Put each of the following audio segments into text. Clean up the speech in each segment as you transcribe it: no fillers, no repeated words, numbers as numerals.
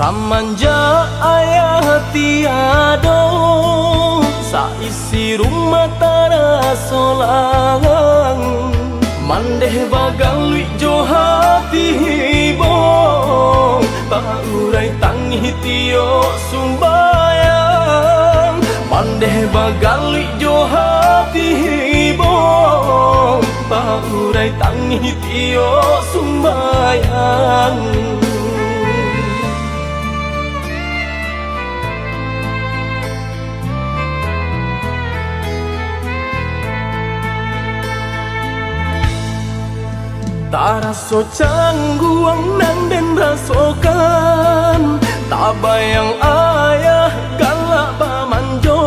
Samanja ayah tiado, saisi rumah tara solang. Mandeh bagalui jo hati hibong, paurai tangi tio sumbayang. Mandeh bagalui jo hati hibong, paurai tangi tio sumbayang. Taraso cangguang nang den rasokan, tak bayang ayah galak pamanjo,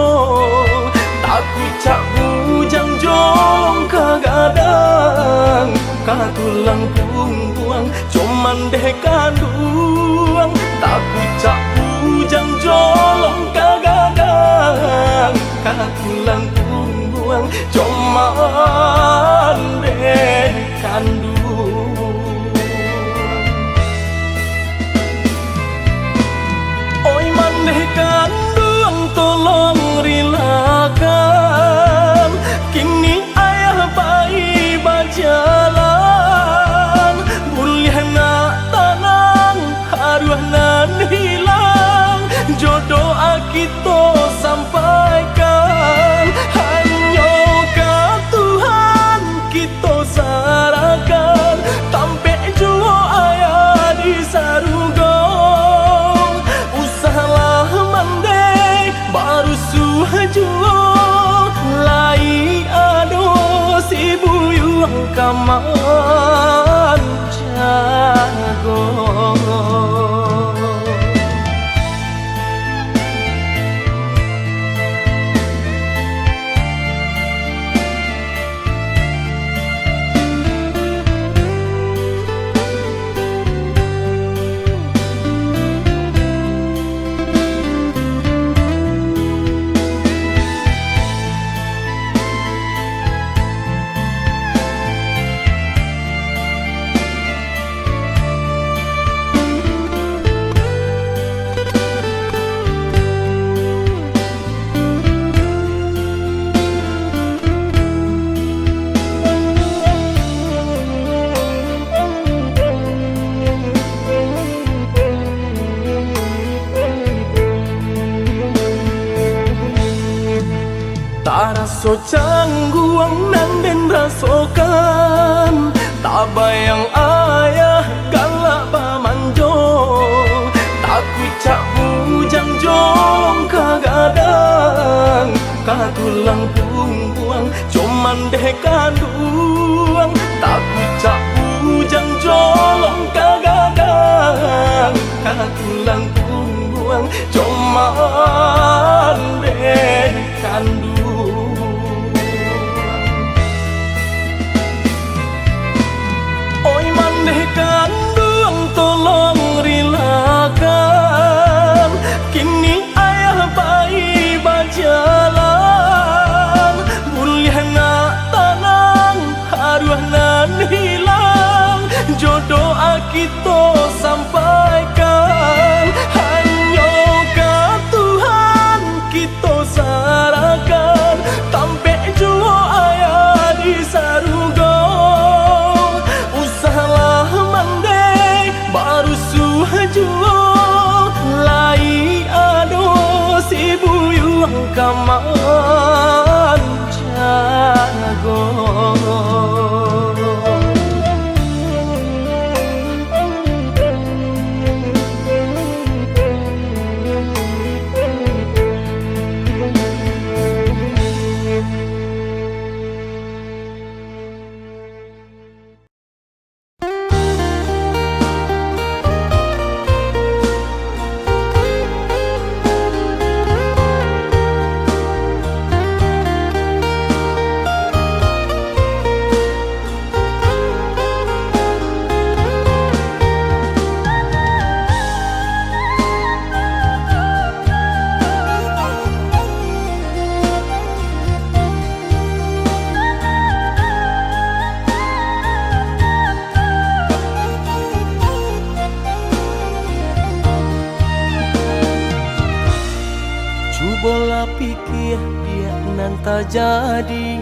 takut cak bujang jong kagadang, katulang pungguang cuman deh kanduang, takut cak bujang jolong kagadang, katulang pungguang cuman deh kanduang. Kandung tolong rilakan, kini ayah bayi berjalan, boleh nak tanang haruah nan hilang, jodoh kita sampaikan, hanya ke Tuhan kita sarahkan, tampe jua ayah di sarugo. Baru suhajuo lai ado si buyuang kaman jago. Taraso cangguang nang den rasokan, tak bayang ayah galak pamanjo, takut cak bujang jong kagadang, katulang pungguang cuman deh kanduang, takut cak bujang jolong kagadang, katulang pungguang cuman deh kanduang. Kandung tolong rilakan, kini ayah bayi berjalan, boleh nak tanang haruah nan hilang, jodoh kita sampaikan, hanya ke Tuhan kita sarahkan, tampe jua ayah di sarugo. Baru suhajuo lai ado si buyuang kaman jago. tak jadi,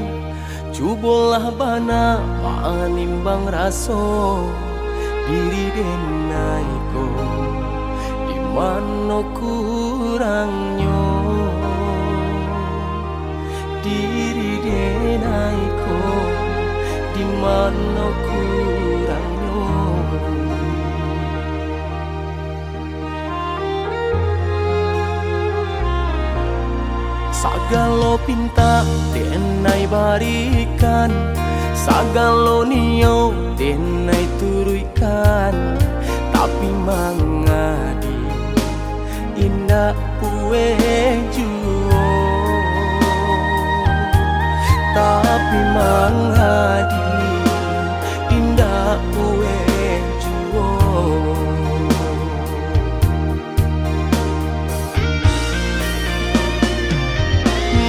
cubolah bana manimbang raso diri denaiko di mana kurangnya diri denaiko di mana kurangnya. Sagalo pinta denai barikan, sagalo nio denai turuikan, tapi mangadi indah pue juo, tapi mangadi indah pue juo.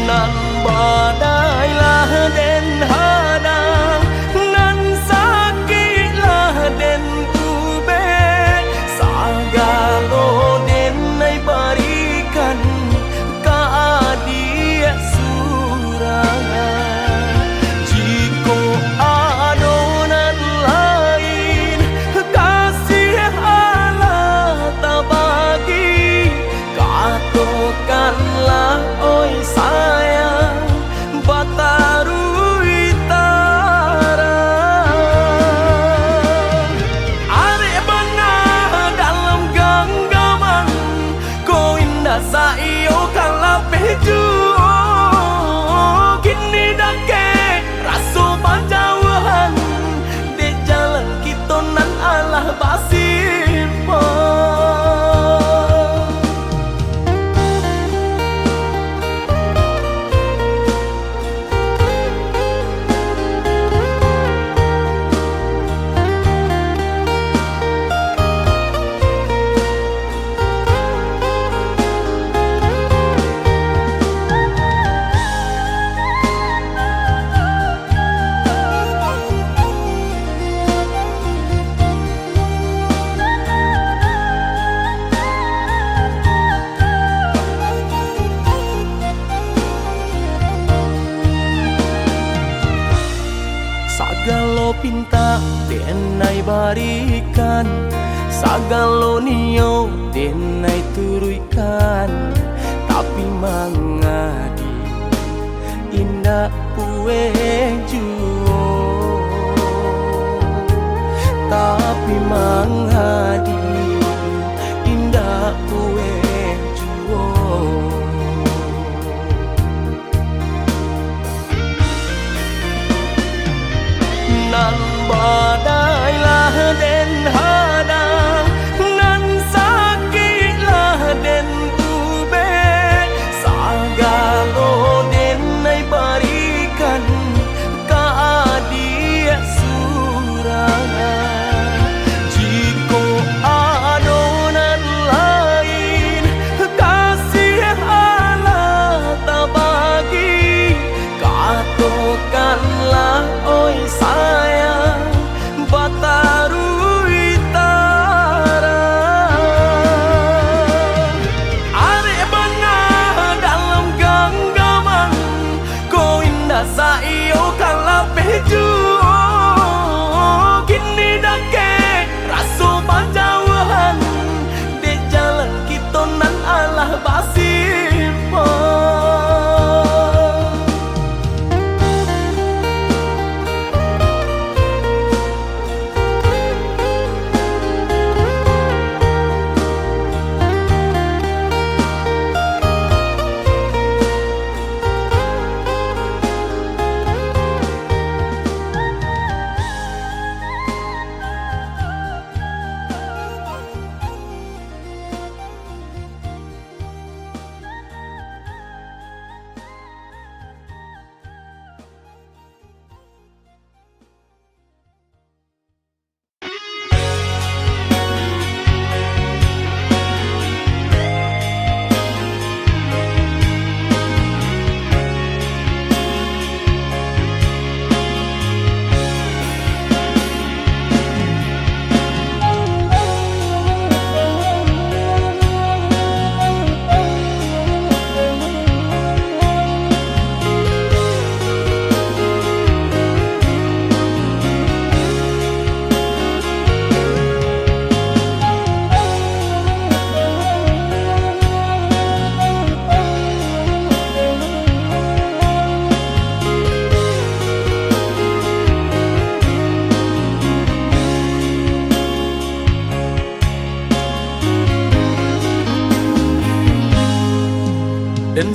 Nan badailah den hadang, nan sakitlah den kube, sagalo denai barikan ka adia surangan. Jiko adonan lain kasih Allah tak bagi, katakanlah oi sayang batarui tarang. Arek bengah dalam genggaman, ko indah saio kalah pejuo. Kini dake raso panjauhan, di jalan kita nan Allah basifah. Sagalo pinta denai barikan, sagalo nio denai turuikan, tapi mangadi indah pue juo, tapi mangadi indah pue juo. Nan badailah den hadang, nan sakitlah den kube, sagalo denai barikan ka adia surangan. Jiko adonan lain kasih Allah tak bagi, katakanlah oi sayang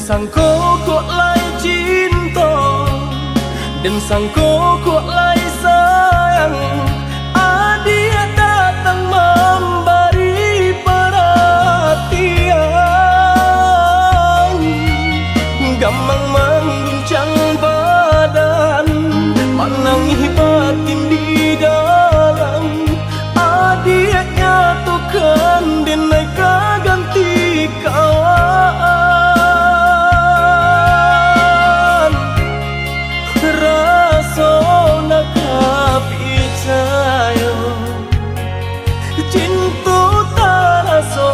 sangko kok lai cinta, dan sangko kok lai sayang. Dia datang memberi perhatian, gampang mengguncang badan, menangis batin di dalam. Dia nyatukan dan mereka ganti kawan. Rasa nak percaya cinta tak rasa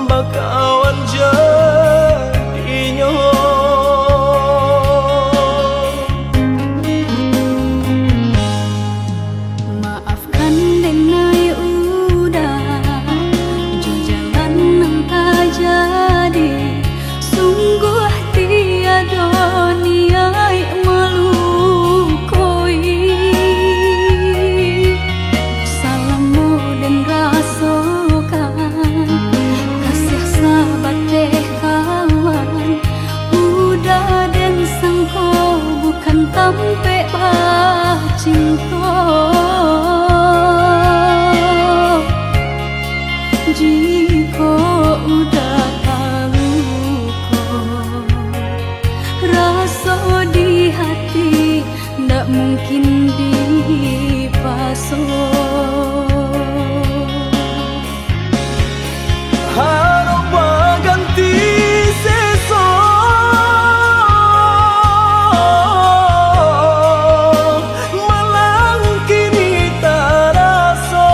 bakawan jadinya. Maafkan denai udah jauh jalan yang tak jadi. Sungguh tiada niat melukoi. Salahmu dan rasakan kasih sahabat deh kawan. Udah dan sangko bukan tampe bah cinta. Jika udah tahu kok rasa di hati ndak mungkin dipasok. Harap berganti sesok, malang kini tak rasa.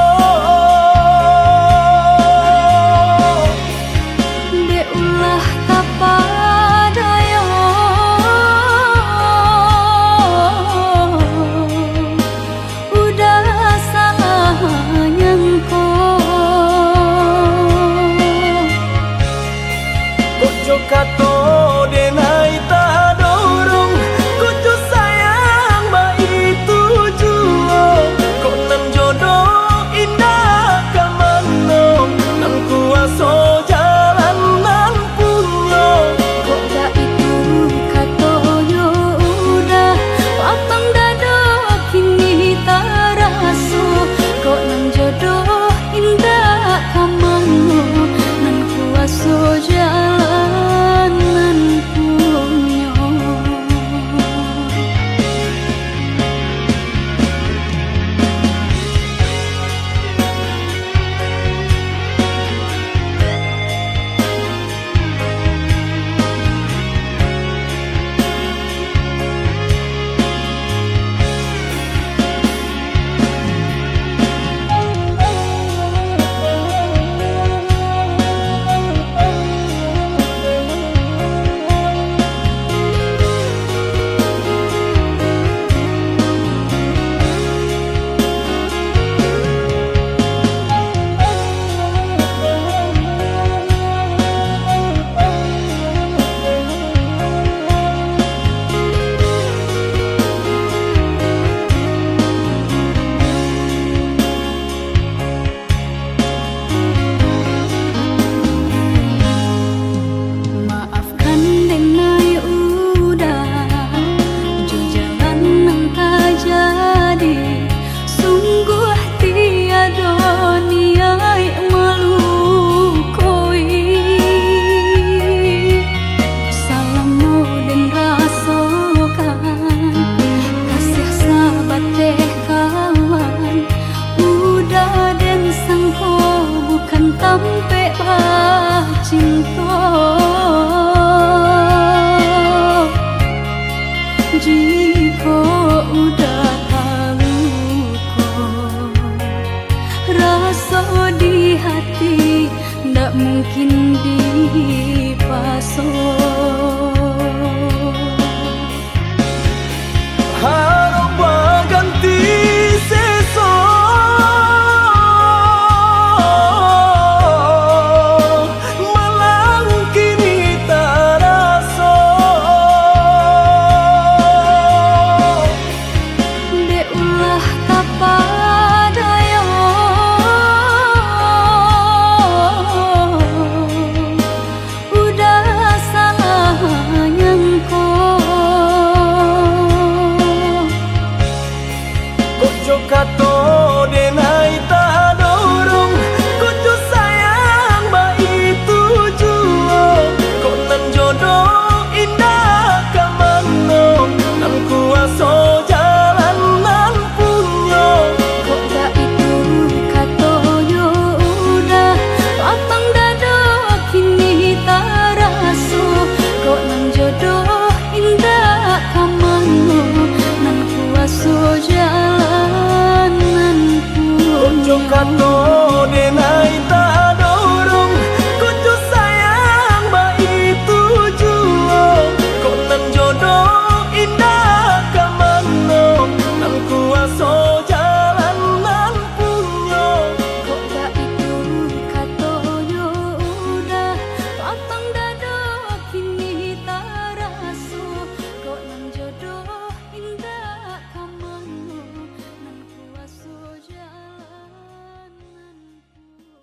Deulah kapadaya udah salah nyangko. Kojo kato denai tak dorong, kojo sayang ba itu jua. Kok nan jodoh indah kamano, nan kuaso jalan nan punya. Kok dah itu katoyo udah lapang dada kini tak rasa. Kok nan jodoh indah kamano, nan kuaso jalan nan punya. Maafkan denai udah jauh jalan yang tak jadi. Sungguh tiada niat melukoi. Salahmu dan rasakan kasih sahabat deh kawan. Udah dan sangko bukan tampe bah cinta. Jika udah tahu kok rasa di hati ndak mungkin dipasok. Harap berganti sesok, malang kini tak rasa. Deulah kapadaya udah salah Kojo kato denai tak dorong, kojo sayang ba itu juo. Kok nan jodoh indah kamano, nan kuaso jalan nan punyo. Kok tak itu katoyo udah lapang dado kini tak raso. Kok nan jodoh indah kamano, nan kuaso jalan nan Kojo kato punyo. denai tak dorong, kojo sayang ba itu juo. Kok nan jodoh indah kamano, nan kuaso jalan nan punyo. Kok tak itu katoyo udah lapang dado kini tak raso. Kok nan jodoh indah kamano, nan kuaso jalan nan punyo.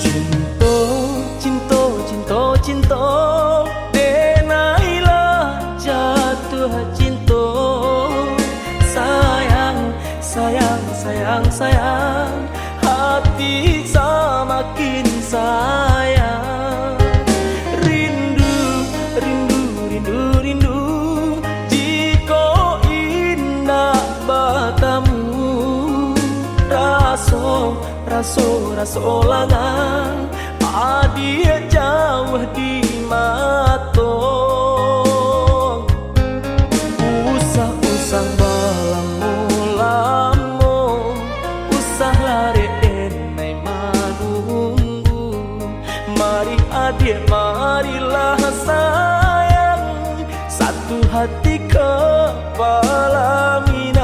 Cinto, cinto, cinto, cinto, denailah jatuh cinto. Sayang, sayang, sayang, sayang, hati semakin sayang. Rindu, rindu, rindu, rindu, jika indah bertemu. Raso, raso, raso langang, adia jauh di matong. Usah-usah balamu-lamu, usah lari enai manunggu. Mari adik, marilah sayang, satu hati kepala minang.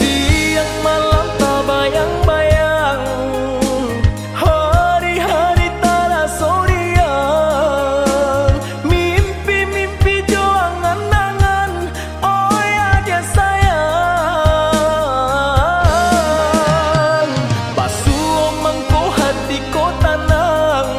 Siang malam tak bayang-bayang, hari-hari tak rasa riang. Mimpi-mimpi jo angan-angan, oh ya dia sayang. Basuh mangko hati ko tanang,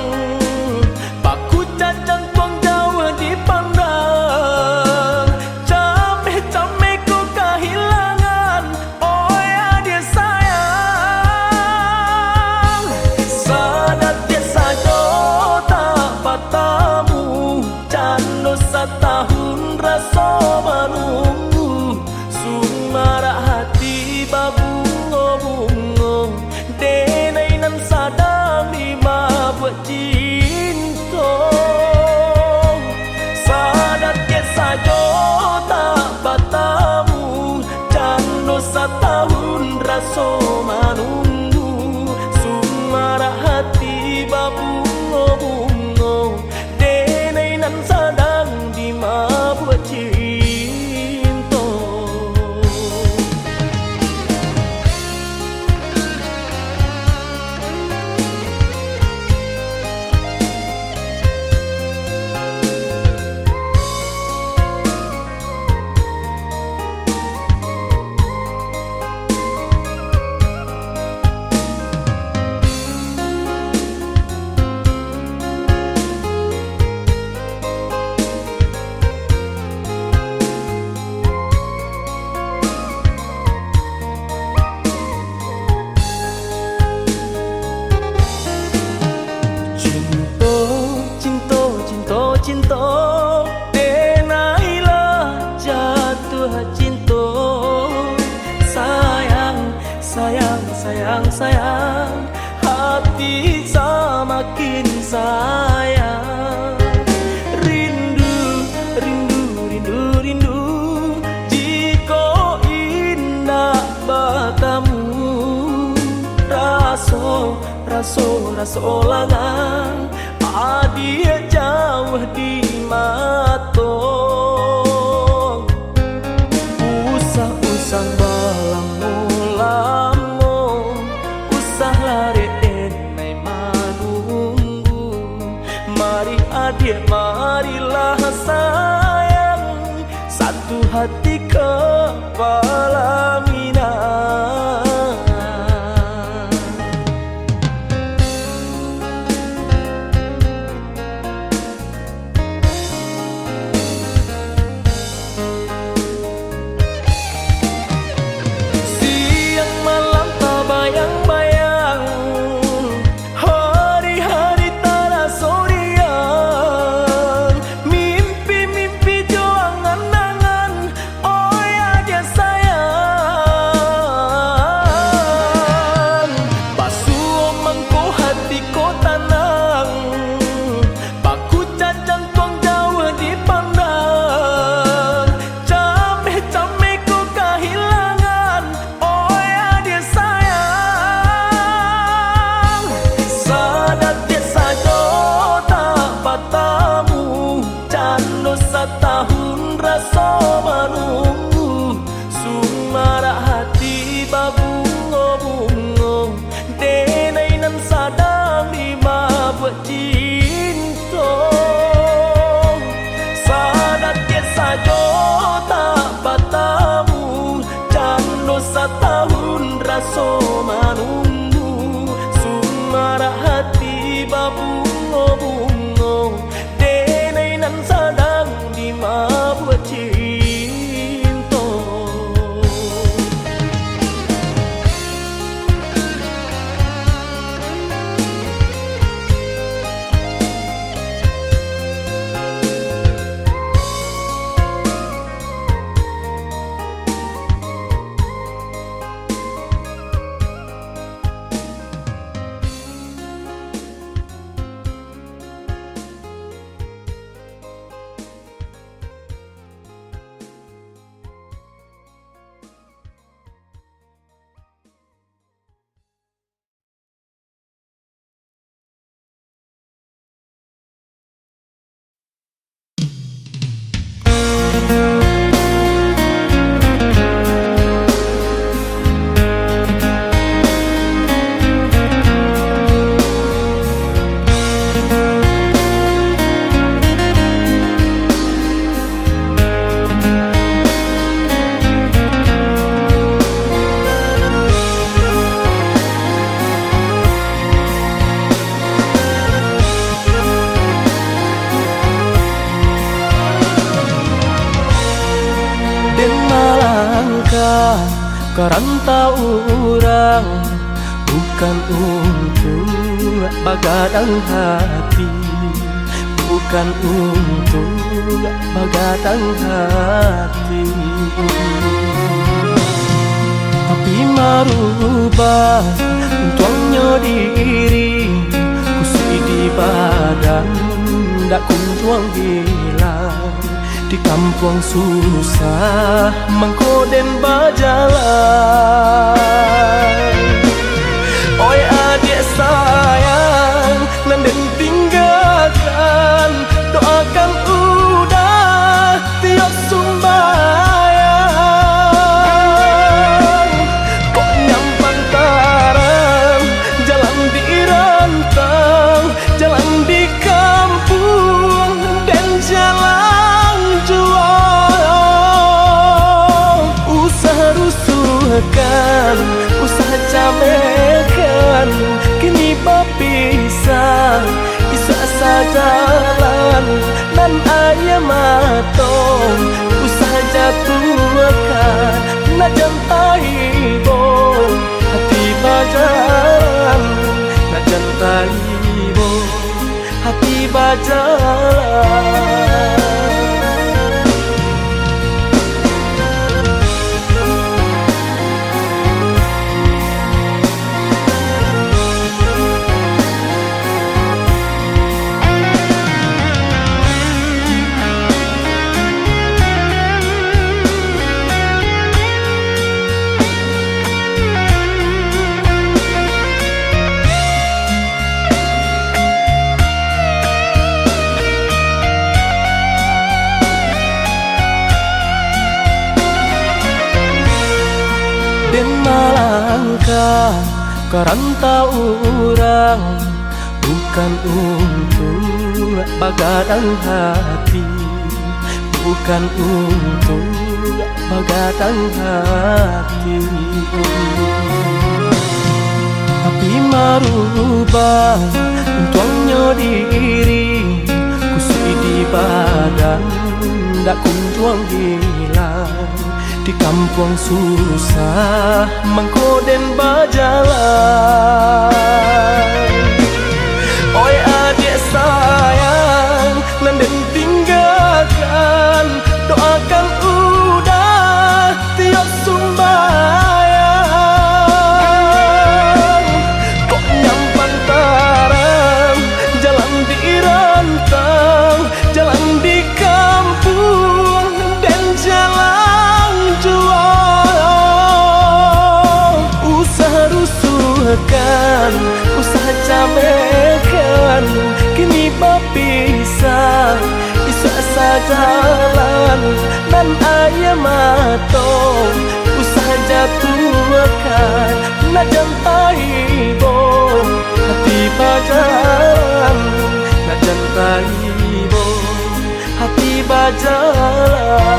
baku cacang tuang jauh dipandang. Cameh-cameh ko kehilangan, oh ya dia sayang. Sadat dia saja tak patamu, cando setahun rasa menunggu. Sumara hati babungo-bungo, denai nan sadang lima buat cinta. Sadat dia saja tak batamu, cando setahun rasa menunggu. Sumara hati babungo-bungo, denai nan sadang lima buat cinta. sayang, hati semakin sayang. solangan adia jauh di matong usah-usah balamo-lamo usah lari enai manunggu mari adik marilah sayang satu hati kepala minang. Tahun rasa menunggu sumara hati babungo-bungo denai nan sadang lima buat cinta sadat ke sajo tak batamu jano setahun rasa menunggu sumara hati babungo-bungo denai nan sadang buat cinta. Karanta orang bukan untuk bagadang hati, bukan untuk bagadang hati, tapi merubah untuknya diri kusui di badan dak kunjuang hilang. Di kampung susah mengkoden berjalan. Oi adik sayang nanden tinggalkan doakan udah tiap sumbayang. Kok nyampang taram jalan di rantang jalan di kampung dan jalan usah camekan kini berpisah kisah sajalan dan ayam matong usah jatuhkan najan taibo hati bajalan najan taibo hati bajalan. den malangkah kerantau orang, bukan untuk bagadang hati, bukan untuk bagadang hati. Tapi merubah untuknya diri, kusui di badan dak kunjuang hilang. Di kampung susah mengkoden berjalan. Oi adik sayang, nanden tinggalkan, doakan udah tiap sumbayang. Kok nyampang tarang, jalan di rantang, jalan di kampung dan jalan jual. Usaha rusuhkan, usaha camekan, kini berpisah, bisa sajalan dan ayam matong. Usaha jatuhkan, nak jantai bom, hati bajalan, nak jantai bom, hati bajalan.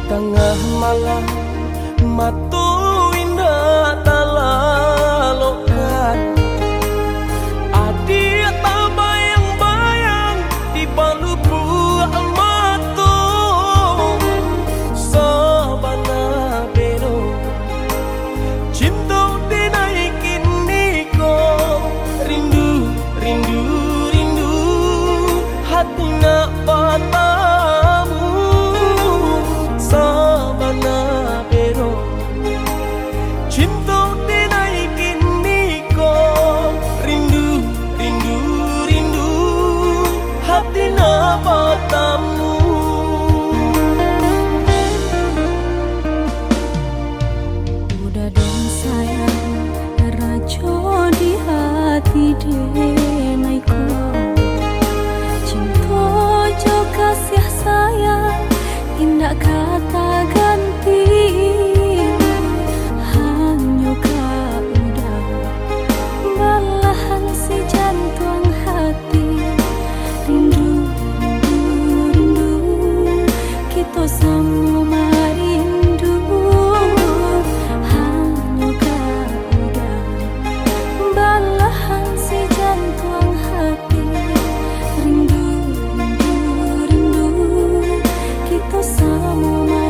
Tengah malam matu indah talalokan, adik tak bayang-bayang di balu buah matu. Sabana bero cinta dinaikin niko, rindu, rindu, rindu, hati nak patah. Sabana bero cinta dinaikin niko, rindu, rindu, rindu, hati nak bertemu. Udah dong sayang, rajo di hati denaiku, cinta jo kasih sayang, indah kata ganti. Hanya kau udah belahan si jantung hati. Rindu, rindu, rindu, kita sama rindu. Hanya kau udah belahan si jantung hati. Rindu, rindu, rindu, kita sama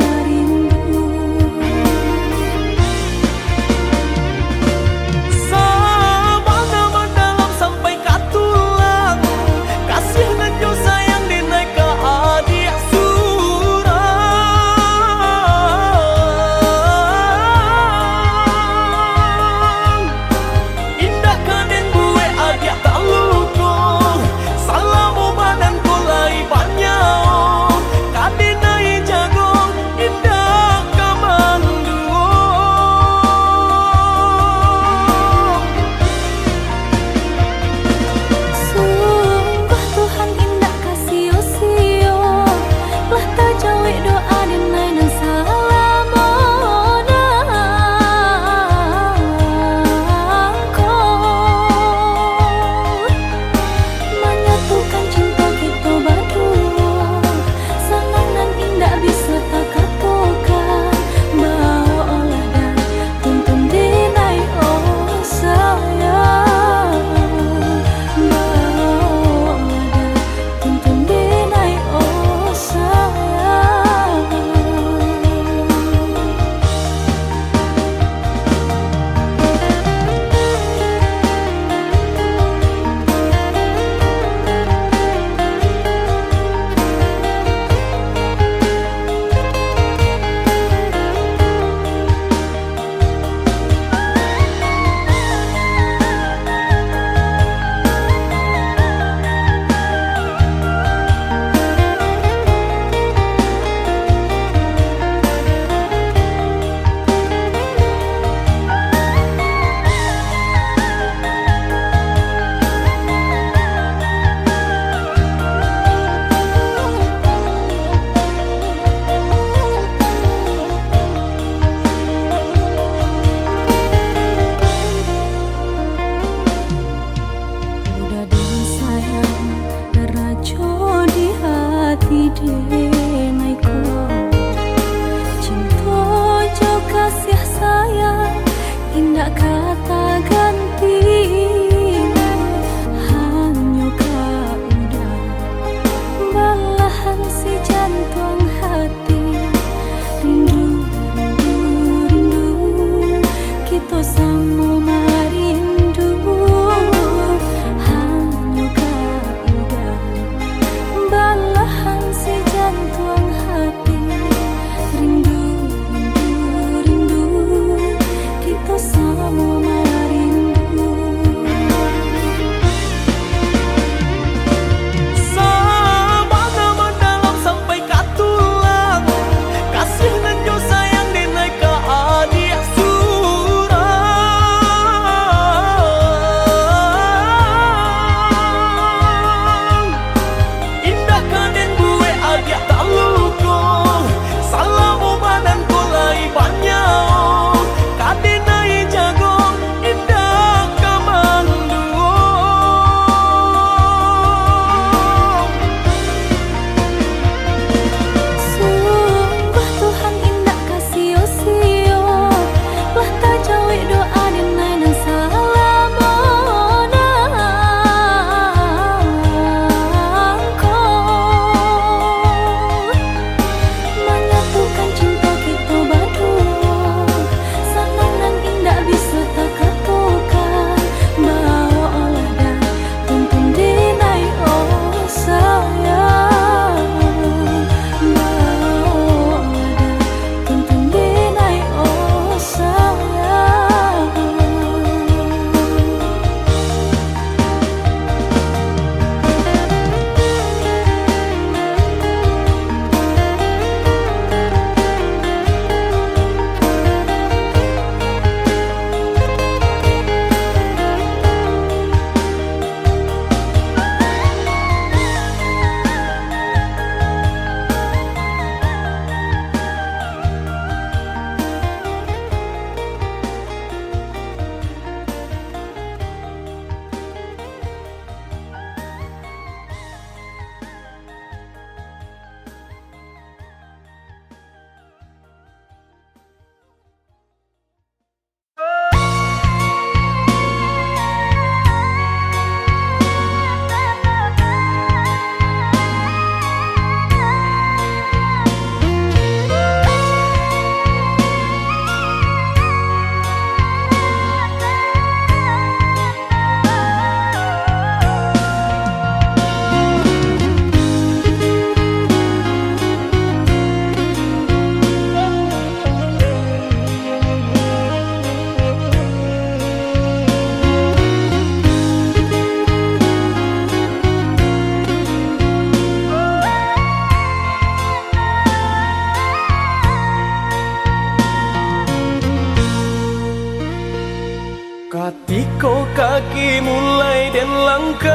kaki mulai dan langkahkan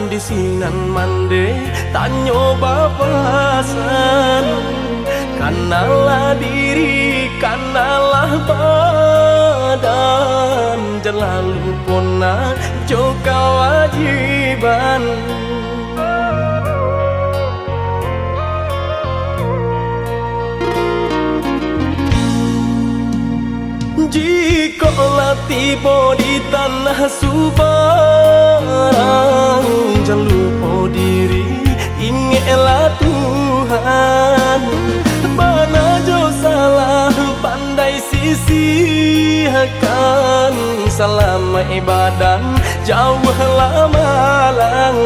di sinan mande tak nyoba pasan. Kanalah diri, kanalah badan, jangan lupa joka wajiban. Jikalau tiba di tanah Subarang, jangan lupa diri, ingatlah Tuhan. Mana jo salah pandai sisihkan, selama ibadah jauhlah malang.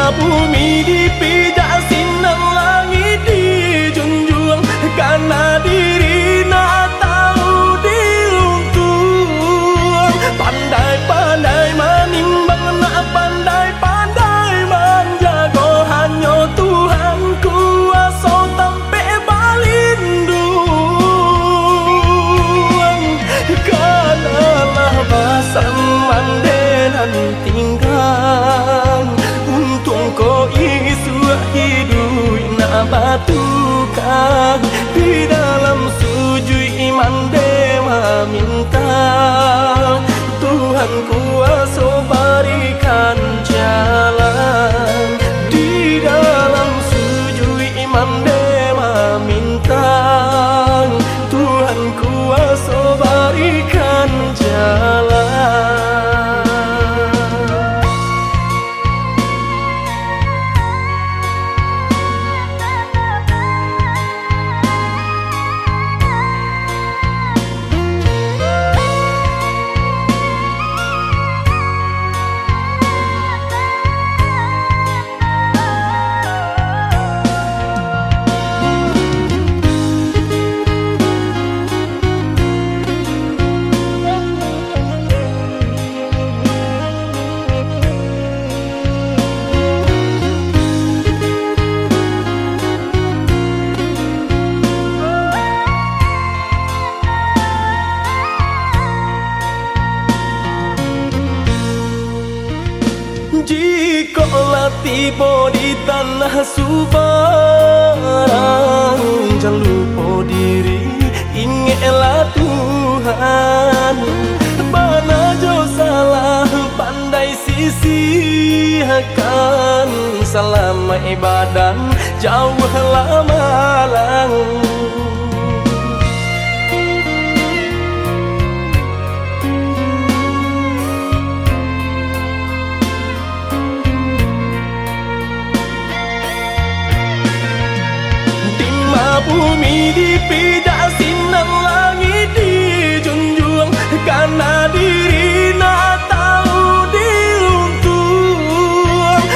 Bumi dipijak sinar langit dijunjung, karena diri nak tahu diruntuh. Pandai-pandai menimbang, nak pandai-pandai menjaga, hanya Tuhan kuasa sampai balindung. Kanalah basan mandenan tinggal, untung ko isu hidup nak batukan di dalam sujud iman dema minta Tuhan kuasa berikan jalan. Di dalam sujud iman dema minta Tuhan kuasa berikan jalan. Jikalau tiba di tanah Subarang, jangan lupa diri, ingatlah Tuhan. Mana jo salah pandai sisihkan, selama ibadah jauhlah malang. Bumi dipijak sinar langit dijunjung, karena diri nak tahu diruntuh.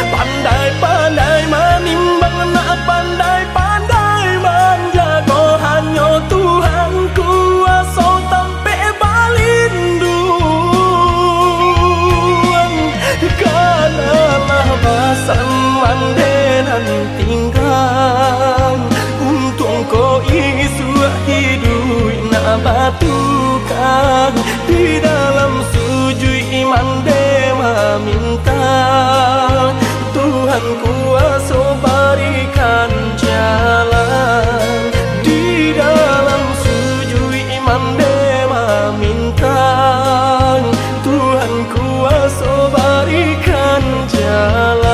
Pandai-pandai menimbang, nak pandai-pandai menjaga, hanya Tuhan kuasa sampai balindung. Kanalah basan mandenan tinggal, untung ko isu hidup nak batukan di dalam sujud iman dema minta Tuhan kuasa berikan jalan. Di dalam sujud iman dema minta Tuhan kuasa berikan jalan.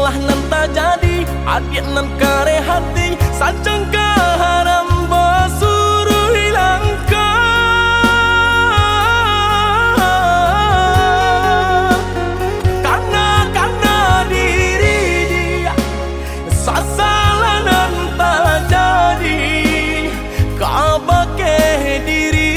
salah nan tak jadi, adik nan kare hati, sancang kaharam basuruh hilangkan. Karena diri dia, salah nan tak jadi, kabake diri.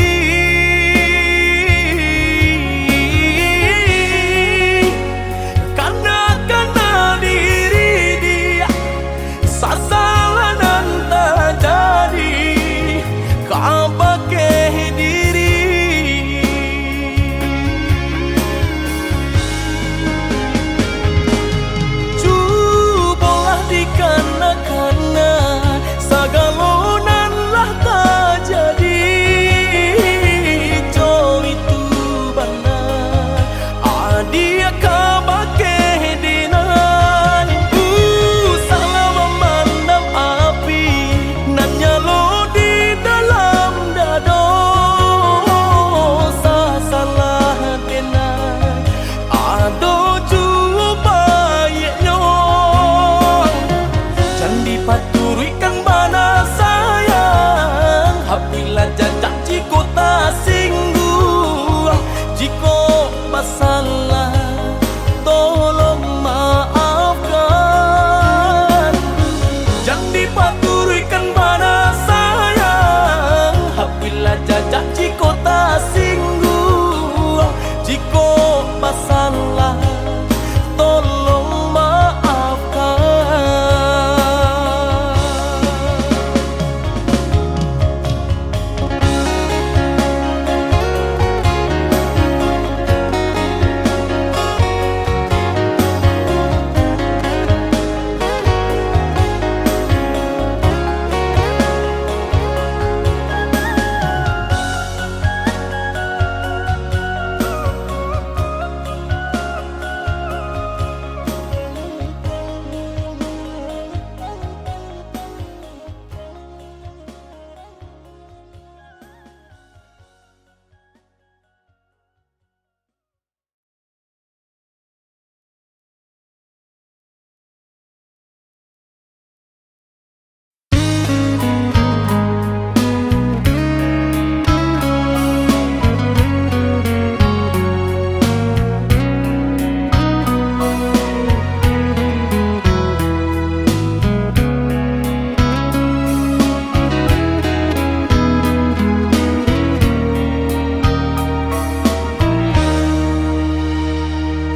Salah, tolong maafkan. Jangan dipaturikan pada sayang, apabila jajak jika tak singgung. Jika masalah, tolong maafkan.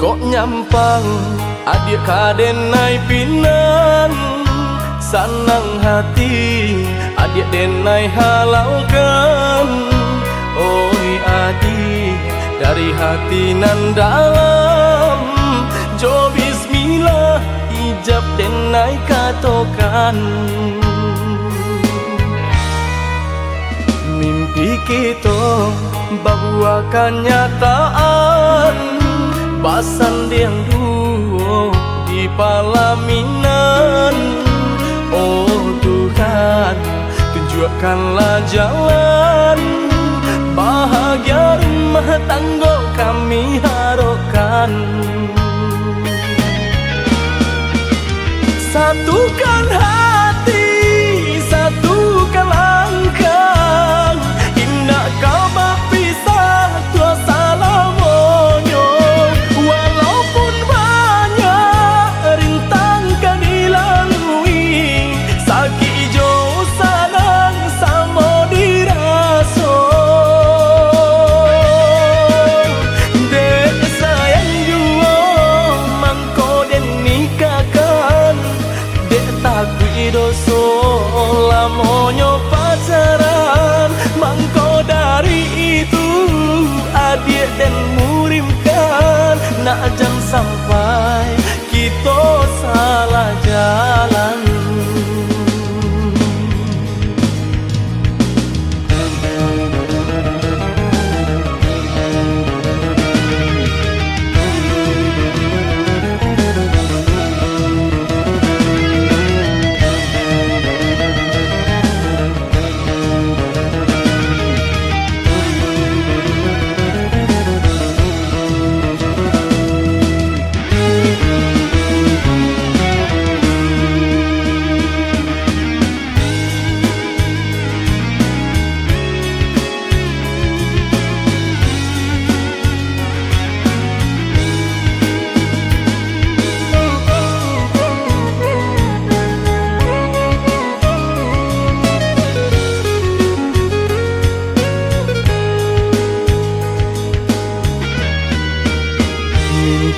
Kok nyampang adik kadenai pinan, sanang hati adik denai halaukan. Oi adik dari hati nan dalam, jo bismillah ijab denai katokan. Mimpi kita bahwa kenyataan, basan yang duo di palaminan. Oh Tuhan, tunjukkanlah jalan bahagia rumah tangga kami harapkan. Satukan hati, satukan langkah, indah kau berpisah tua salam. Aku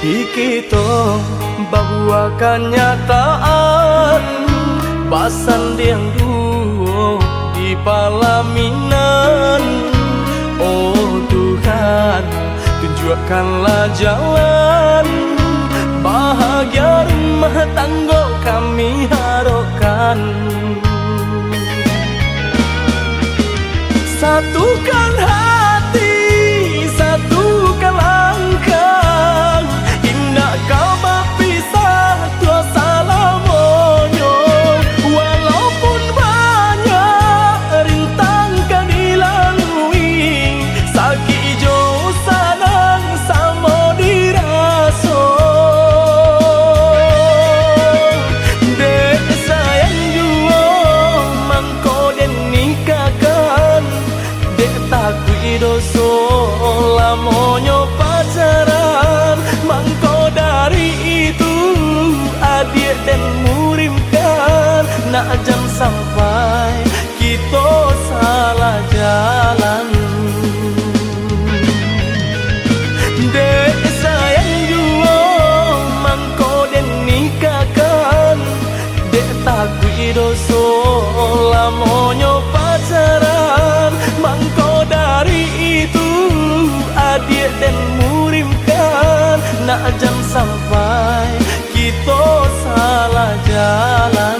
Ikito bahwa kenyataan Basanding duo di palaminan. Oh Tuhan, tunjukkanlah jalan bahagia rumah tangga kami harapkan. Satukan hati, satukan langkah, indah kau berpisah tua salamonyo. Walaupun banyak rintang kau dilalui, sakit jauh sanang sama diraso. Dek sayang jua mangko den nikahkan, dek takui doso lamonyo pacaran. Mangko dari itu adik dan murimkan, nak jangan sampai kita salah jalan. Dek sayang jua mangko den nikahkan, dek takui doso lamonyo pacaran. Mangko dari itu adik dan murimkan, nak jangan sampai kita salah jalan.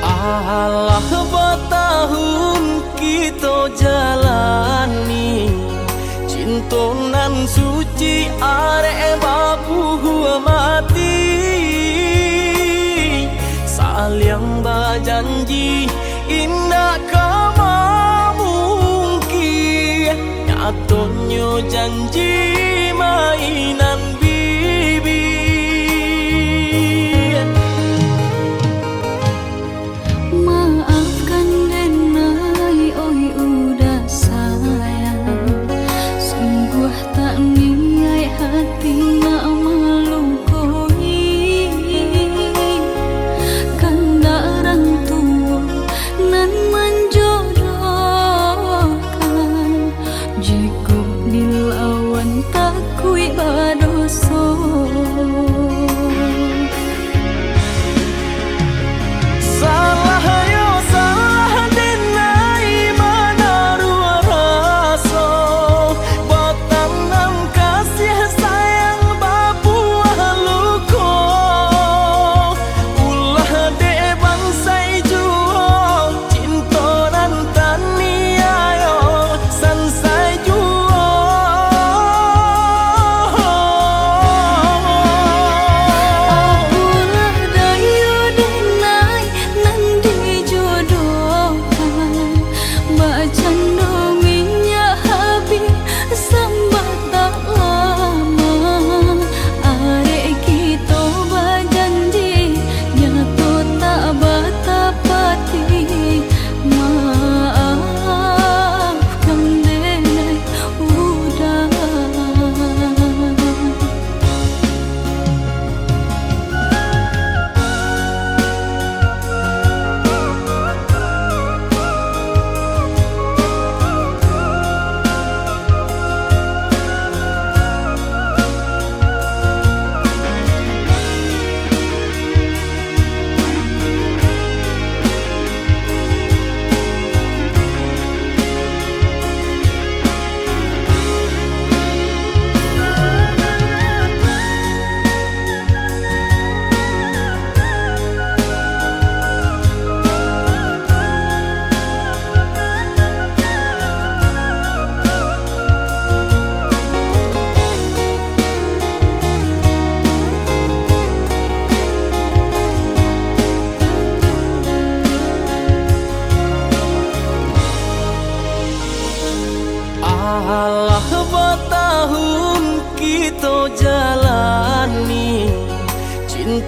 Alah bertahun kita jalani, cintonan suci arek babu mati. Saling berjanji indah kama mungkin, nyatanya janji mainan bibi. Maafkan denai, oi udah sayang. Sungguh tak niat hati nak melukoi. Kanda orang tua nan menjodohkan, jika dilawan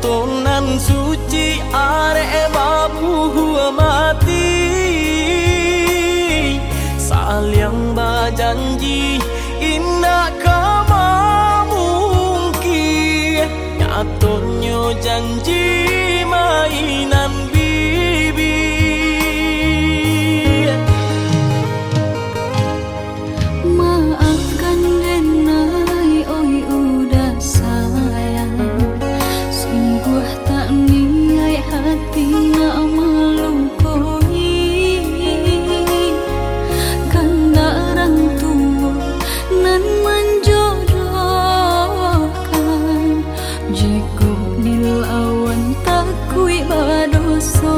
nyatonan suci arek babu mati saling berjanji indah kama mungkin nyatonya janji mainan bibi. Maafkan Denai, oi udah sayang. Sungguh tak niat hati nak melukai. Karena orang tua nan menjodohkan. Jika dilawan takui berdosa.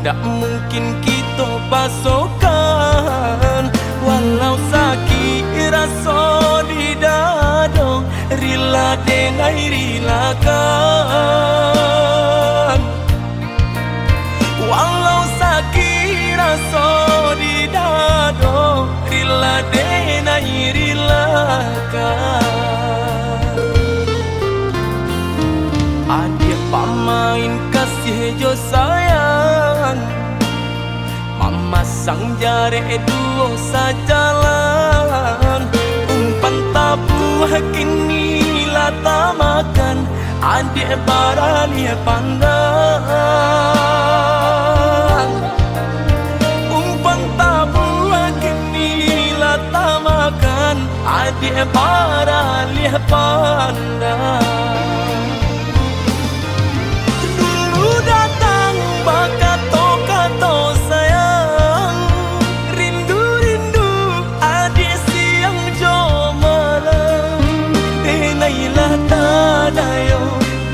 Tak mungkin kita pasokan walau sakit rasa di dada rila dengan rilakan walau sakit rasa di dada rila dengan rilakan adik pamain kasih jo sayang mama sang jare duo sajalan umpan tabuh kini lata makan adik baralia pandang umpan tabuh kini lata makan adik baralia pandang. Kato sayang rindu-rindu adik siang jo malam denailah tadayo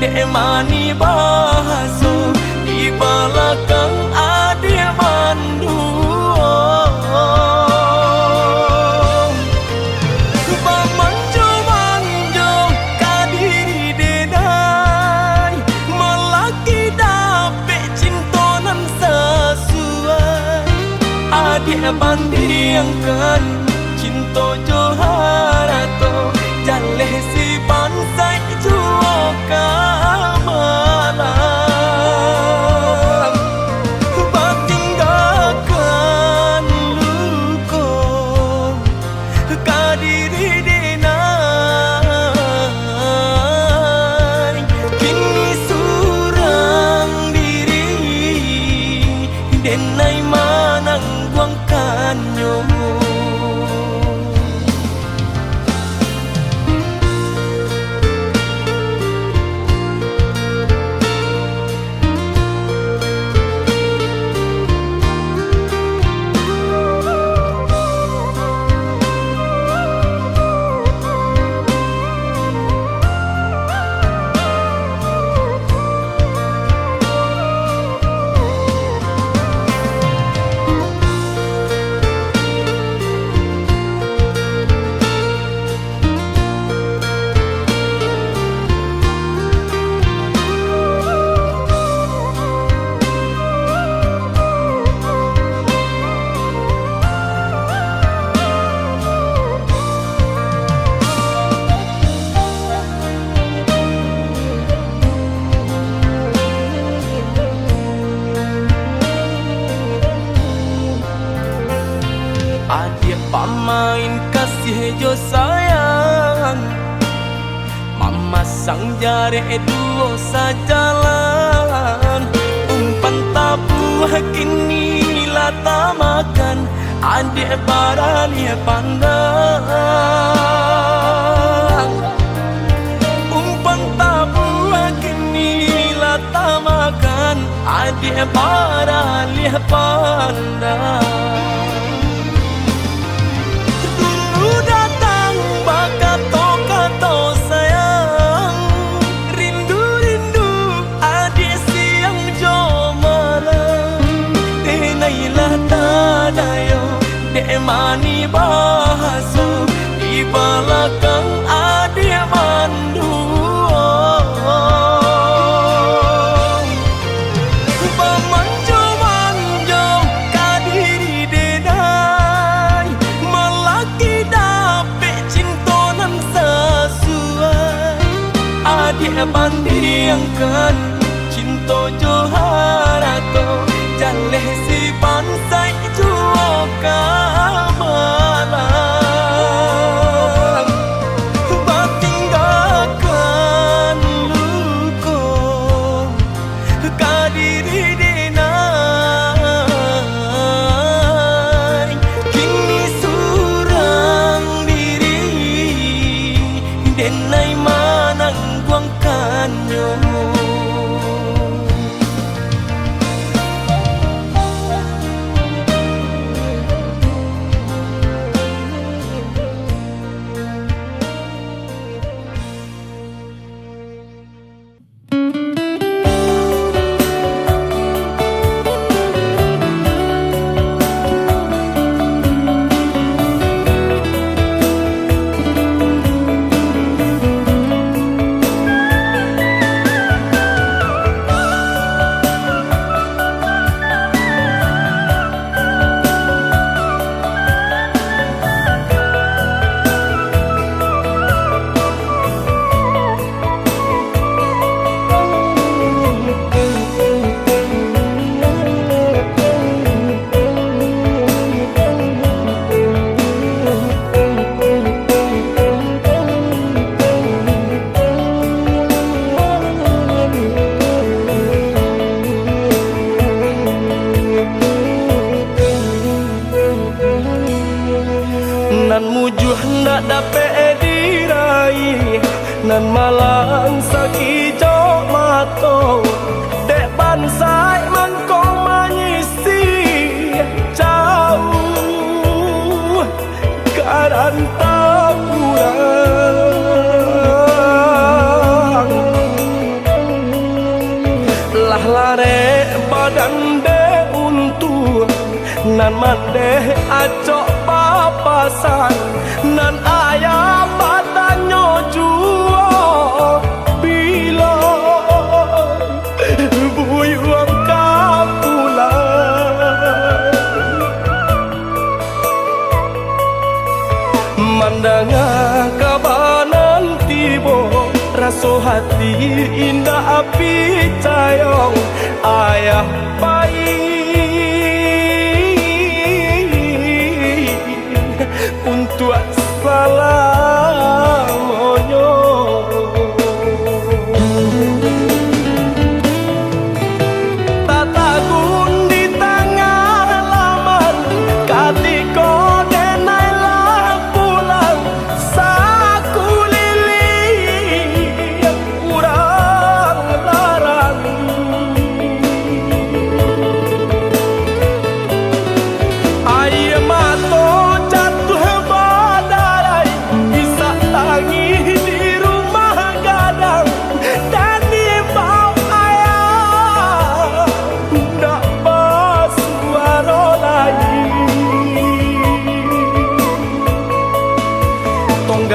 dek mani bahaso di belakang adik mandu manjo kadiri denai melaki dapet cintonan adik bandingkan cinta joharato jaleh si bansai juo kamalan kanyo. Adik pamain kasih jo sayang, mama sang jare duo sajalan. Umpan tabuh kini lata makan, adik barani pandang. Umpan tabuh kini lata makan, adik barani pandang. Kato sayang, rindu-rindu adik siang jo malam. Denailah tadayo, dek mani bahaso, di belakang adik mandu. Bamanjo-manjo kadiri denai, melaki dapet cintonan sesuai. Adik bandiangkan cinta joharato, jaleh si pansai juo kamalang. Batinggalkan luko kadiri denai, kini surang diri denai manang buang kanyo. Nan mujuh ndak dapat diraih, nan malang sakijau mato, dek bansai mangkong manyisi jauh karan tak kurang. Lah lare badan de untuk nan mande acok papasan, nan ayah badannya jual bila buyuang kapulan. Mandanga kabanan tibo, raso hati indah api cayong ayah bayi untuk salamonyo. Tatagun di tengah laman, katiko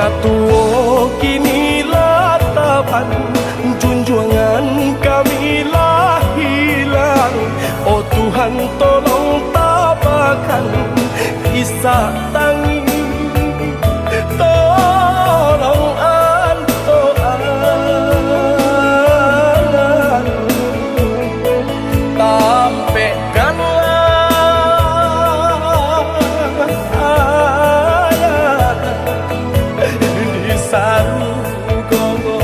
Katuo kini latapan, junjungan kami lah hilang. Oh Tuhan tolong tabahkan kisah tangis, tolong antoan, tampekkanlah ayat di Sarugogo.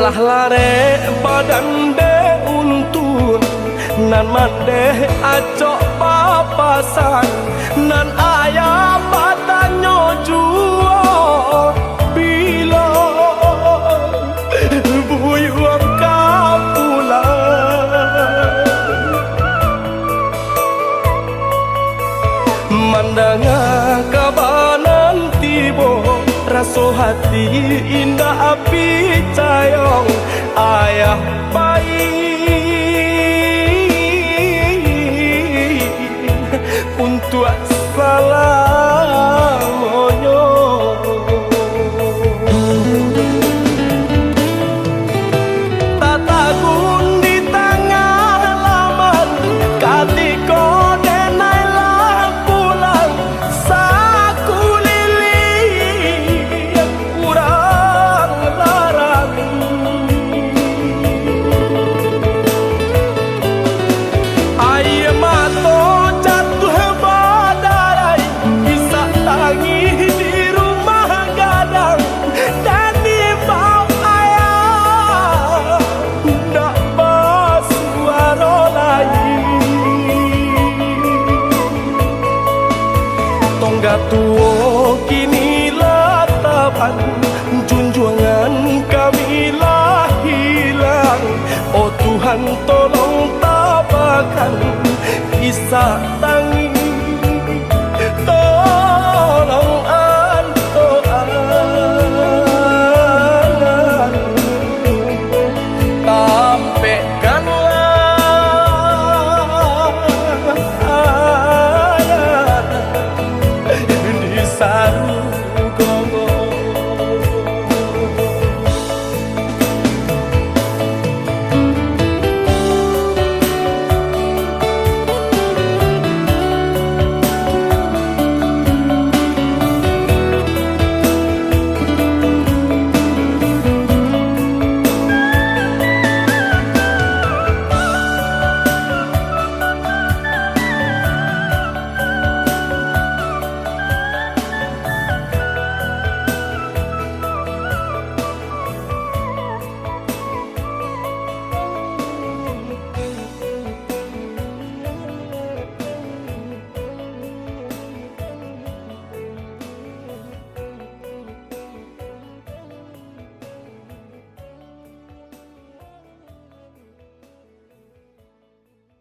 Lah lare badan de untun, nan mande acok papasan, nan ayah badannya jual bila buyuang kapulan. Mandanga kabanan tibo, raso hati indah api cayong ayah bayi